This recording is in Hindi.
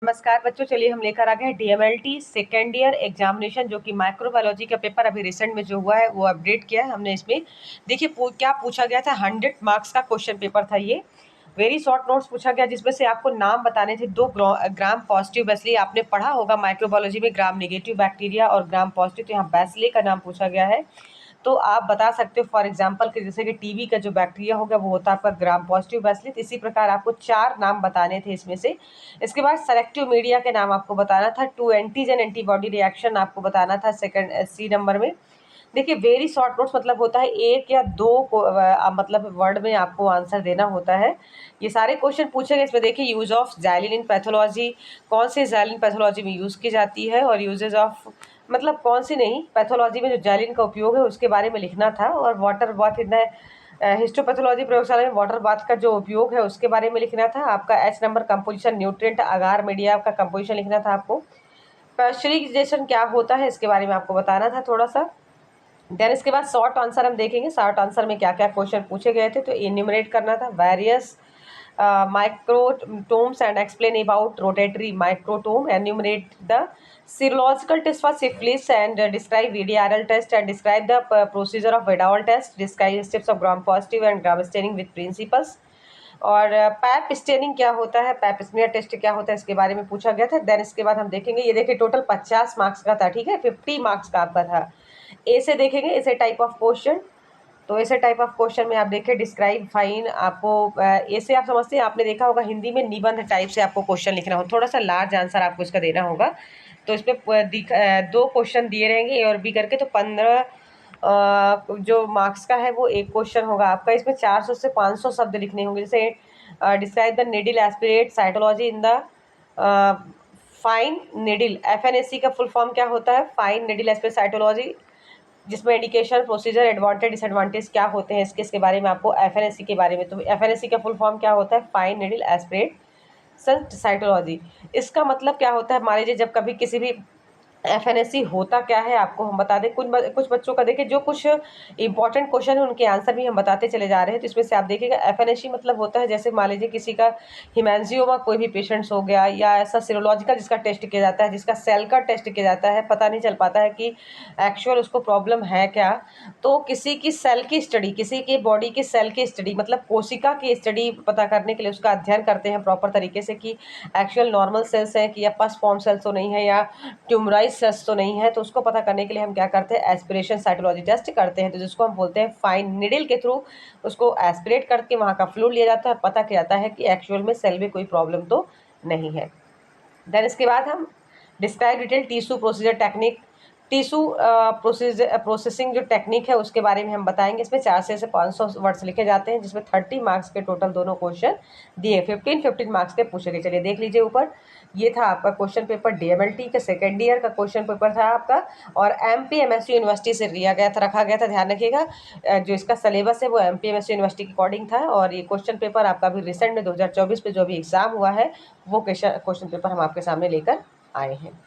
नमस्कार बच्चों, चलिए हम लेकर आ गए हैं डीएमएलटी सेकेंड ईयर एग्जामिनेशन, जो कि माइक्रोबायोलॉजी का पेपर अभी रिसेंट में जो हुआ है वो अपडेट किया है हमने। इसमें देखिए क्या पूछा गया था। 100 मार्क्स का क्वेश्चन पेपर था ये। वेरी शॉर्ट नोट्स पूछा गया, जिसमें से आपको नाम बताने थे दो ग्राम पॉजिटिव बैसिली। आपने पढ़ा होगा माइक्रोबायोलॉजी में ग्राम नेगेटिव बैक्टीरिया और ग्राम पॉजिटिव, तो यहाँ बैसिली का नाम पूछा गया है। तो आप बता सकते हो फॉर एग्जांपल कि जैसे कि टीबी का जो बैक्टीरिया होगा वो होता है आपका ग्राम पॉजिटिव बैसिलस। इसी प्रकार आपको 4 नाम बताने थे इसमें से। इसके बाद सेलेक्टिव मीडिया के नाम आपको बताना था। 2 एंटीजन एंटीबॉडी रिएक्शन आपको बताना था सेकंड सी नंबर में। देखिए वेरी शॉर्ट नोट्स मतलब होता है 1 या 2 को मतलब वर्ड में आपको आंसर देना होता है। ये सारे क्वेश्चन पूछे गए। इसमें देखिए यूज ऑफ ज़ैलिन इन पैथोलॉजी, कौन सी ज़ैलिन पैथोलॉजी में यूज़ की जाती है, और यूजेज ऑफ मतलब कौन सी नहीं, पैथोलॉजी में जो ज़ैलिन का उपयोग है उसके बारे में लिखना था। और वाटर बाथ इन हिस्टोपैथोलॉजी प्रयोगशाला में वाटर बाथ का जो उपयोग है उसके बारे में लिखना था। आपका एच नंबर कंपोजिशन न्यूट्रिएंट अगार मीडिया का कंपोजिशन लिखना था आपको। पाश्चराइजेशन क्या होता है इसके बारे में आपको बताना था थोड़ा सा। देन इसके बाद शॉर्ट आंसर हम देखेंगे। शॉर्ट आंसर में क्या क्या क्वेश्चन पूछे गए थे, तो इन्यूमरेट करना था various microtomes and explain about rotatory microtome, enumerate the serological test for syphilis and describe VDRL test and describe the procedure of Vidal test, describe steps of gram positive and gram staining with principles। और पैप स्टेनिंग क्या होता है, पैप स्मीयर टेस्ट क्या होता है, इसके बारे में पूछा गया था। देन इसके बाद हम देखेंगे, ये देखिए टोटल 50 मार्क्स का था, ठीक है, 50 मार्क्स का आपका था। ए से देखेंगे, ऐसे टाइप ऑफ क्वेश्चन। तो ऐसे टाइप ऑफ क्वेश्चन में आप देखिए डिस्क्राइब फाइन, आपको ऐसे आप समझते हैं, आपने देखा होगा हिंदी में निबंध टाइप से आपको क्वेश्चन लिखना हो, थोड़ा सा लार्ज आंसर आपको इसका देना होगा। तो इसमें 2 क्वेश्चन दिए रहेंगे ए और बी करके, तो 15 जो मार्क्स का है वो एक क्वेश्चन होगा आपका। इसमें 400 से 500 शब्द लिखने होंगे। जैसे describe the needle aspirate cytology in the fine needle, FNSC का फुल फॉर्म क्या होता है, फाइन निडिल एस्पिरेट साइटोलॉजी, जिसमें इंडिकेशन प्रोसीजर एडवांटेज डिसएडवांटेज क्या होते हैं इसके बारे में आपको एफएनएससी के बारे में। तो एफएनएससी का फुल फॉर्म क्या होता है, फाइन नीडल एस्पिरेट साइटोलॉजी। इसका मतलब क्या होता है, मान लीजिए जब कभी किसी भी एफएनएससी होता क्या है आपको हम बता दें। कुछ बच्चों का देखिए जो कुछ इंपॉर्टेंट क्वेश्चन है उनके आंसर भी हम बताते चले जा रहे हैं। तो इसमें से आप देखिएगा एफएनएससी मतलब होता है, जैसे मान लीजिए किसी का हिमेंजियोमा कोई भी पेशेंट्स हो गया, या ऐसा सीरोलॉजिकल जिसका टेस्ट किया जाता है, जिसका सेल का टेस्ट किया जाता है, पता नहीं चल पाता है कि एक्चुअल उसको प्रॉब्लम है क्या। तो किसी की सेल की स्टडी, किसी की बॉडी की सेल की स्टडी मतलब कोशिका की स्टडी पता करने के लिए उसका अध्ययन करते हैं प्रॉपर तरीके से कि एक्चुअल नॉर्मल सेल्स हैं कि या पस फॉर्म सेल्स तो नहीं है या ट्यूमराइज सेल्स तो नहीं है। तो उसको पता करने के लिए हम क्या करते हैं, एस्पिरेशन साइटोलॉजी टेस्ट करते हैं। तो जिसको हम बोलते हैं फाइन निडल के थ्रू उसको एस्पिरेट करके वहाँ का फ्लूइड लिया जाता है, पता किया जाता है कि एक्चुअल में सेल में कोई प्रॉब्लम तो नहीं है। देन इसके बाद हम describe detail tissue procedure technique, tissue processing जो टेक्निक है उसके बारे में हम बताएंगे। इसमें 400 से 500 वर्ड्स लिखे जाते हैं, जिसमें 30 मार्क्स के टोटल दोनों क्वेश्चन दिए, 15 मार्क्स के पूछे गए। चलिए देख लीजिए ऊपर, ये था आपका क्वेश्चन पेपर डीएमएलटी का सेकेंड ईयर का क्वेश्चन पेपर था आपका, और एमपी एमएसयू यूनिवर्सिटी से लिया गया था, रखा गया था। ध्यान रखिएगा जो इसका सिलेबस है वो एमपी एमएसयू यूनिवर्सिटी के अकॉर्डिंग था। और ये क्वेश्चन पेपर आपका अभी रिसेंट में 2024 में जो भी एग्जाम हुआ है वो क्वेश्चन पेपर हम आपके सामने लेकर आए हैं।